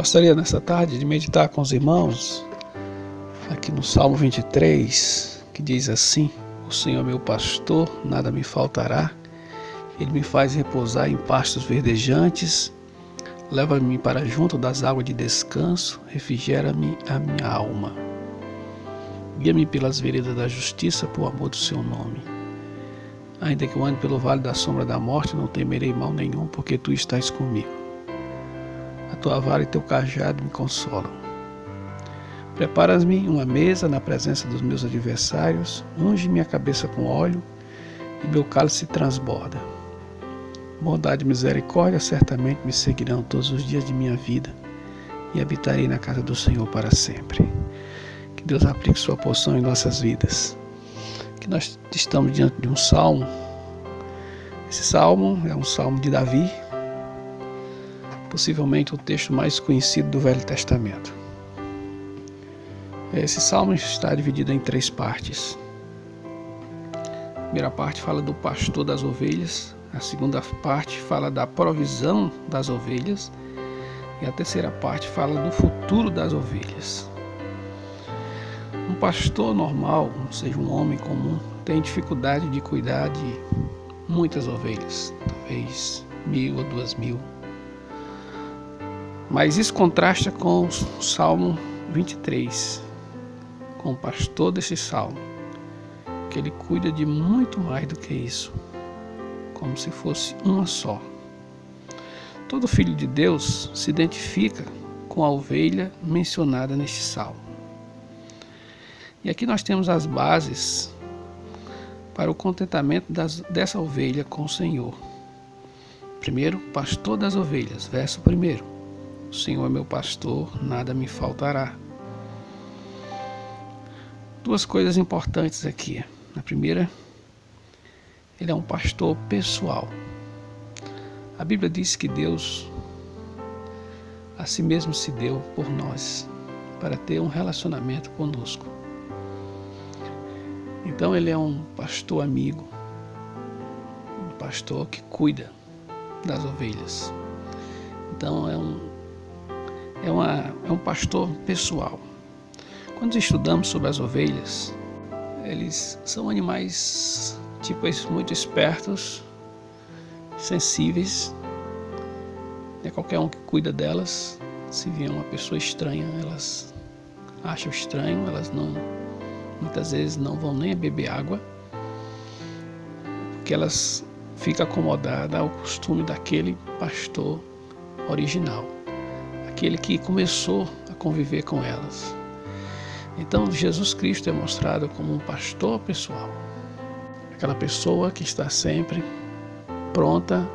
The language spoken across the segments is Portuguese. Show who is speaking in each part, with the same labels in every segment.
Speaker 1: Gostaria nessa tarde de meditar com os irmãos aqui no Salmo 23, que diz assim: O Senhor é meu pastor, nada me faltará. Ele me faz repousar em pastos verdejantes, leva-me para junto das águas de descanso, refrigera-me a minha alma. Guia-me pelas veredas da justiça, por amor do seu nome. Ainda que eu ande pelo vale da sombra da morte, não temerei mal nenhum, porque tu estás comigo. A tua vara e teu cajado me consolam. Preparas-me uma mesa na presença dos meus adversários, unge minha cabeça com óleo e meu cálice transborda. Bondade e misericórdia certamente me seguirão todos os dias de minha vida e habitarei na casa do Senhor para sempre. Que Deus aplique sua porção em nossas vidas. Que nós estamos diante de um salmo. Esse salmo é um salmo de Davi, possivelmente o texto mais conhecido do Velho Testamento. Esse salmo está dividido em 3 partes. A primeira parte fala do pastor das ovelhas, a segunda parte fala da provisão das ovelhas e a terceira parte fala do futuro das ovelhas. Um pastor normal, ou seja, um homem comum, tem dificuldade de cuidar de muitas ovelhas, talvez 1.000 ou 2.000. Mas isso contrasta com o Salmo 23, com o pastor desse salmo, que ele cuida de muito mais do que isso, como se fosse uma só. Todo filho de Deus se identifica com a ovelha mencionada neste salmo. E aqui nós temos as bases para o contentamento dessa ovelha com o Senhor. Primeiro, pastor das ovelhas, verso 1. O Senhor é meu pastor, nada me faltará. 2 coisas importantes aqui. A primeira, ele é um pastor pessoal. A Bíblia diz que Deus a si mesmo se deu por nós, para ter um relacionamento conosco. Então ele é um pastor amigo, um pastor que cuida das ovelhas. Então é um pastor pessoal. Quando estudamos sobre as ovelhas, eles são animais muito espertos, sensíveis. É qualquer um que cuida delas. Se vier uma pessoa estranha, elas acham estranho, elas muitas vezes não vão nem beber água, porque elas ficam acomodadas ao costume daquele pastor original, aquele que começou a conviver com elas. Então Jesus Cristo é mostrado como um pastor pessoal, aquela pessoa que está sempre pronta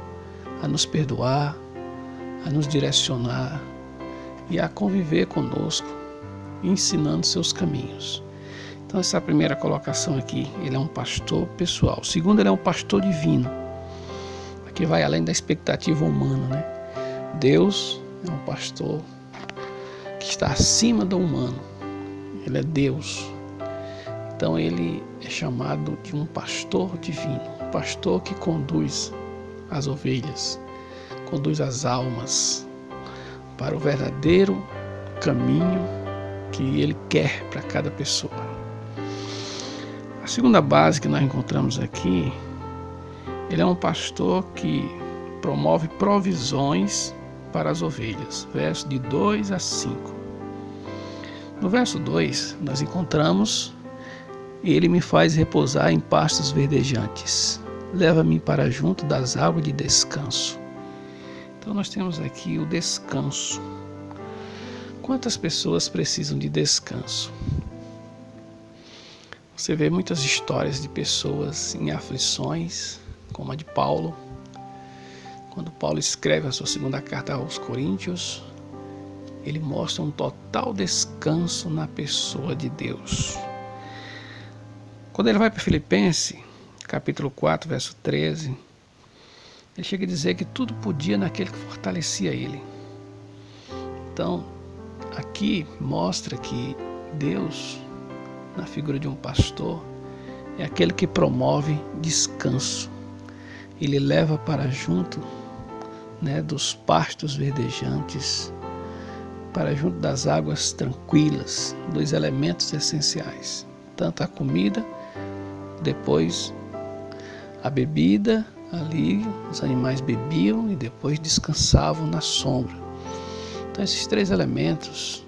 Speaker 1: a nos perdoar, a nos direcionar e a conviver conosco, ensinando seus caminhos. Então essa é a primeira colocação aqui, ele é um pastor pessoal. Segundo, ele é um pastor divino. Aqui vai além da expectativa humana, né? Deus é um pastor que está acima do humano. Ele é Deus. Então ele é chamado de um pastor divino, um pastor que conduz as ovelhas, conduz as almas para o verdadeiro caminho que ele quer para cada pessoa. A segunda base que nós encontramos aqui, ele é um pastor que promove provisões para as ovelhas, versos de 2 a 5. No verso 2, nós encontramos: Ele me faz repousar em pastos verdejantes, leva-me para junto das águas de descanso. Então nós temos aqui o descanso. Quantas pessoas precisam de descanso? Você vê muitas histórias de pessoas em aflições, como a de Paulo. Quando Paulo escreve a sua segunda carta aos Coríntios, ele mostra um total descanso na pessoa de Deus. Quando ele vai para Filipenses, capítulo 4, verso 13, ele chega a dizer que tudo podia naquele que fortalecia ele. Então, aqui mostra que Deus, na figura de um pastor, é aquele que promove descanso. Ele leva para junto, dos pastos verdejantes, para junto das águas tranquilas, 2 elementos essenciais, tanto a comida, depois a bebida, ali os animais bebiam e depois descansavam na sombra. Então esses 3 elementos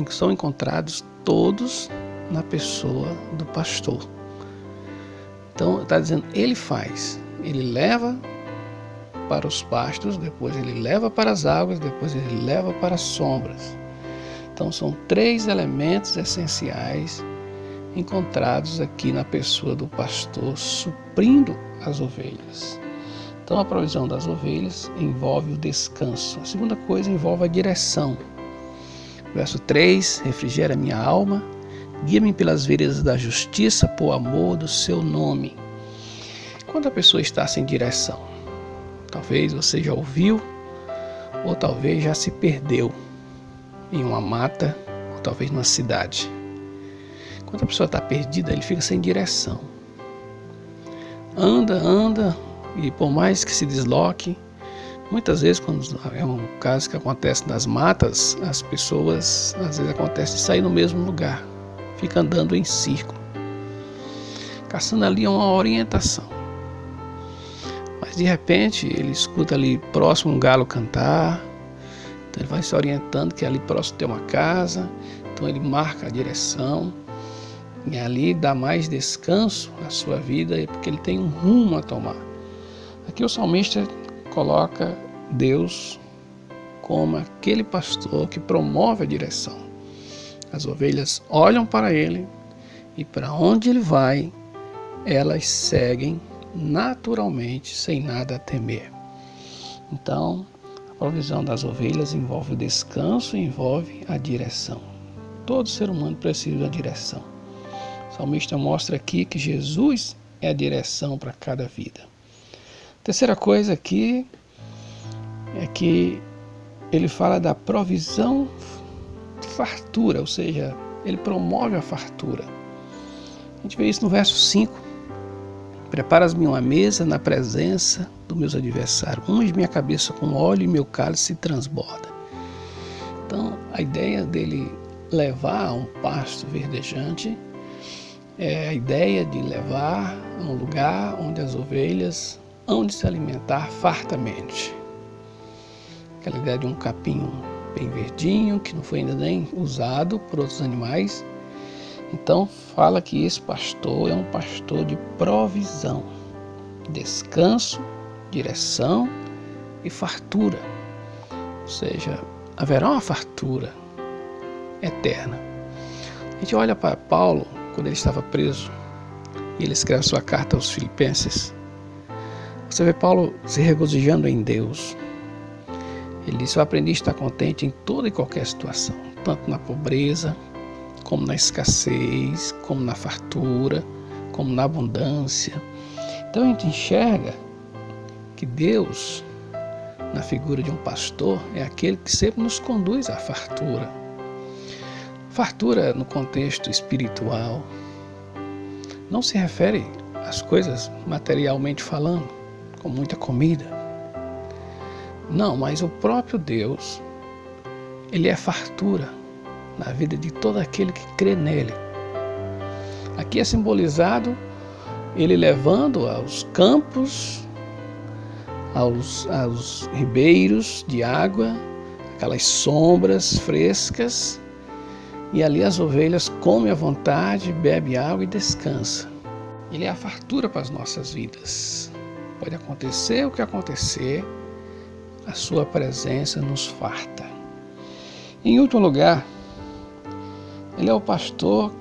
Speaker 1: são encontrados todos na pessoa do pastor. Então está dizendo, ele faz, ele leva para os pastos, depois ele leva para as águas, depois ele leva para as sombras. Então são 3 elementos essenciais encontrados aqui na pessoa do pastor, suprindo as ovelhas. Então a provisão das ovelhas envolve o descanso. A segunda coisa envolve a direção. Verso 3, refrigera minha alma, guia-me pelas veredas da justiça, por amor do seu nome. Quando a pessoa está sem direção, talvez você já ouviu, ou talvez já se perdeu em uma mata, ou talvez numa cidade. Quando a pessoa está perdida, ele fica sem direção. Anda, e por mais que se desloque, muitas vezes, quando é um caso que acontece nas matas, as pessoas, às vezes acontece de sair no mesmo lugar, fica andando em círculo, caçando ali uma orientação. Mas de repente, ele escuta ali próximo um galo cantar, então ele vai se orientando que ali próximo tem uma casa, então ele marca a direção, e ali dá mais descanso à sua vida, porque ele tem um rumo a tomar. Aqui o salmista coloca Deus como aquele pastor que promove a direção. As ovelhas olham para ele e para onde ele vai, elas seguem naturalmente, sem nada a temer. Então, a provisão das ovelhas envolve o descanso e envolve a direção. Todo ser humano precisa da direção. O salmista mostra aqui que Jesus é a direção para cada vida. Terceira coisa aqui é que ele fala da provisão fartura, ou seja, ele promove a fartura. A gente vê isso no verso 5. Preparas-me uma mesa na presença dos meus adversários. Unge minha cabeça com óleo e meu cálice se transborda. Então, a ideia dele levar a um pasto verdejante é a ideia de levar a um lugar onde as ovelhas hão de se alimentar fartamente. Aquela ideia de um capim bem verdinho, que não foi ainda nem usado por outros animais. Então fala que esse pastor é um pastor de provisão, descanso, direção e fartura. Ou seja, haverá uma fartura eterna. A gente olha para Paulo, quando ele estava preso, e ele escreve sua carta aos Filipenses. Você vê Paulo se regozijando em Deus. Ele diz, eu aprendi a estar contente em toda e qualquer situação, tanto na pobreza, como na escassez, como na fartura, como na abundância. Então a gente enxerga que Deus, na figura de um pastor, é aquele que sempre nos conduz à fartura. Fartura no contexto espiritual não se refere às coisas materialmente falando, com muita comida. Não, mas o próprio Deus, ele é fartura na vida de todo aquele que crê nele. Aqui é simbolizado ele levando aos campos, aos ribeiros de água, aquelas sombras frescas, e ali as ovelhas comem à vontade, bebem água e descansam. Ele é a fartura para as nossas vidas. Pode acontecer o que acontecer, a sua presença nos farta. Em último lugar, ele é o pastor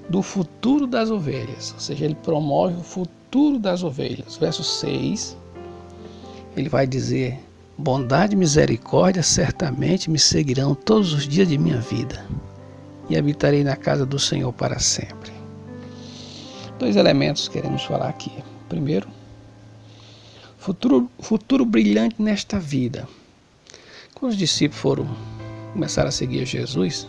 Speaker 1: do futuro das ovelhas, ou seja, ele promove o futuro das ovelhas. Verso 6, ele vai dizer, bondade e misericórdia certamente me seguirão todos os dias de minha vida, e habitarei na casa do Senhor para sempre. 2 elementos queremos falar aqui. Primeiro, futuro brilhante nesta vida. Quando os discípulos começaram a seguir Jesus,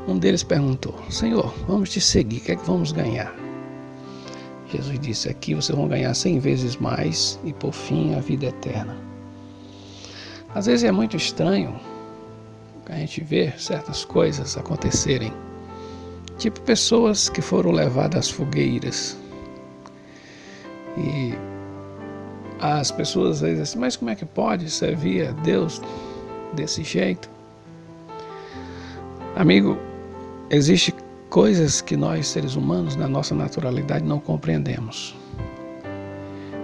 Speaker 1: um deles perguntou, Senhor, vamos te seguir, o que é que vamos ganhar? Jesus disse, aqui vocês vão ganhar 100 vezes mais e por fim a vida eterna. Às vezes é muito estranho a gente ver certas coisas acontecerem, tipo pessoas que foram levadas às fogueiras. E as pessoas às vezes dizem assim, mas como é que pode servir a Deus desse jeito? Amigo, existem coisas que nós seres humanos, na nossa naturalidade, não compreendemos.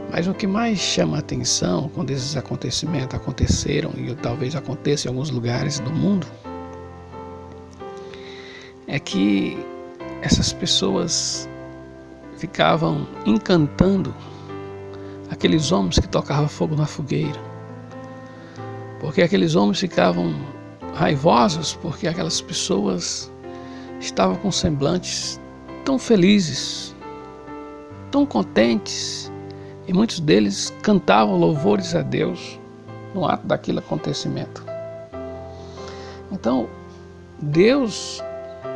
Speaker 1: Mas o que mais chama a atenção quando esses acontecimentos aconteceram, e talvez aconteça em alguns lugares do mundo, é que essas pessoas ficavam encantando aqueles homens que tocavam fogo na fogueira. Porque aqueles homens ficavam raivosos porque aquelas pessoas estavam com semblantes tão felizes, tão contentes, e muitos deles cantavam louvores a Deus no ato daquele acontecimento. Então, Deus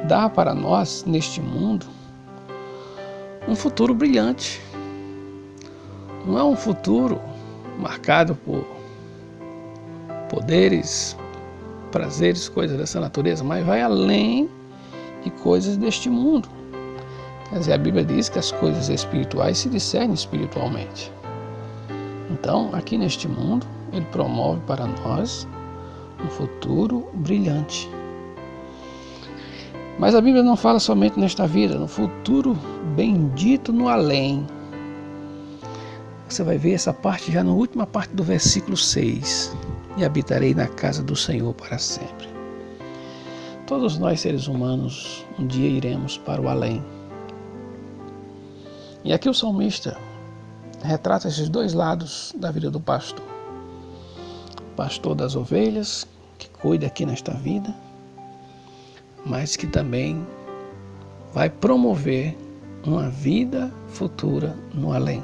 Speaker 1: dá para nós, neste mundo, um futuro brilhante. Não é um futuro marcado por poderes, prazeres, coisas dessa natureza, mas vai além de coisas deste mundo. Quer dizer, a Bíblia diz que as coisas espirituais se discernem espiritualmente. Então, aqui neste mundo, Ele promove para nós um futuro brilhante. Mas a Bíblia não fala somente nesta vida, no futuro bendito no além. Você vai ver essa parte já na última parte do versículo 6. E habitarei na casa do Senhor para sempre. Todos nós, seres humanos, um dia iremos para o além. E aqui o salmista retrata esses dois lados da vida do pastor. O pastor das ovelhas, que cuida aqui nesta vida, mas que também vai promover uma vida futura no além.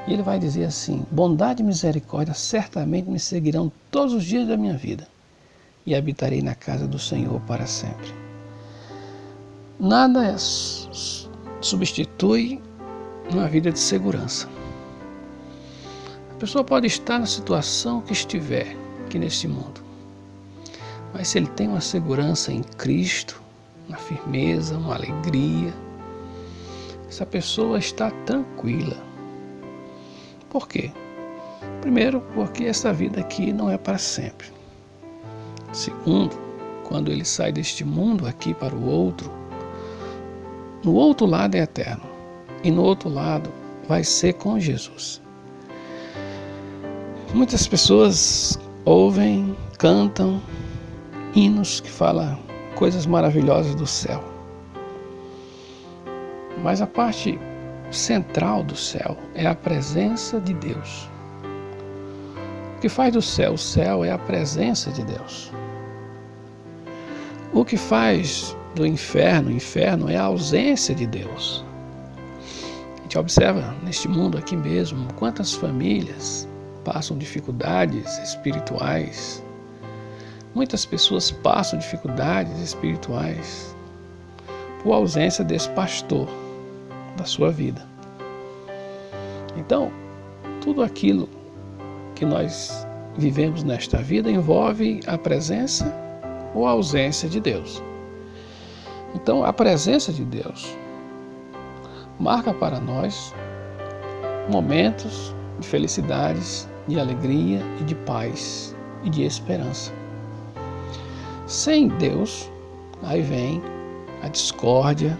Speaker 1: E ele vai dizer assim, bondade e misericórdia certamente me seguirão todos os dias da minha vida, e habitarei na casa do Senhor para sempre. Nada substitui uma vida de segurança. A pessoa pode estar na situação que estiver aqui neste mundo, mas se ele tem uma segurança em Cristo, uma firmeza, uma alegria, essa pessoa está tranquila. Por quê? Primeiro, porque essa vida aqui não é para sempre. Segundo, quando ele sai deste mundo aqui para o outro, no outro lado é eterno. E no outro lado vai ser com Jesus. Muitas pessoas ouvem, cantam hinos que falam coisas maravilhosas do céu. Mas a parte central do céu é a presença de Deus. O que faz do céu o céu é a presença de Deus. O que faz do inferno o inferno é a ausência de Deus. A gente observa neste mundo aqui mesmo quantas famílias passam dificuldades espirituais. Muitas pessoas passam dificuldades espirituais por ausência desse pastor da sua vida. Então, tudo aquilo que nós vivemos nesta vida envolve a presença ou a ausência de Deus. Então, a presença de Deus marca para nós momentos de felicidades, de alegria e de paz e de esperança. Sem Deus, aí vem a discórdia,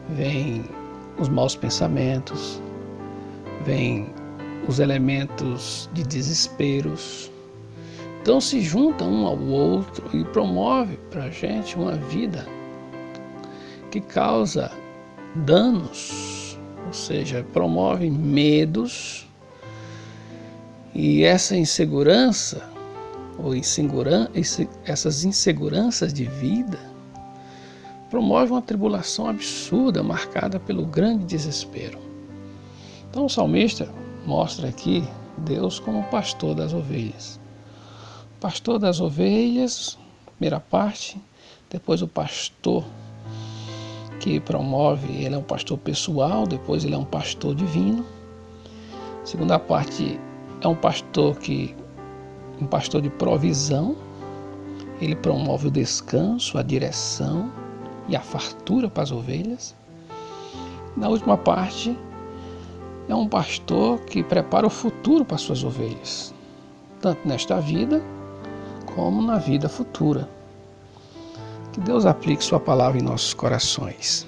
Speaker 1: vem os maus pensamentos, vem os elementos de desesperos. Então se juntam um ao outro e promove para a gente uma vida que causa danos, ou seja, promove medos, e essa insegurança, ou essas inseguranças de vida, promove uma tribulação absurda marcada pelo grande desespero. Então o salmista mostra aqui Deus como pastor das ovelhas. Pastor das ovelhas, primeira parte, depois o pastor que promove, ele é um pastor pessoal, depois ele é um pastor divino. Segunda parte é um pastor que um pastor de provisão. Ele promove o descanso, a direção e a fartura para as ovelhas. Na última parte, é um pastor que prepara o futuro para as suas ovelhas, tanto nesta vida como na vida futura. Que Deus aplique sua palavra em nossos corações.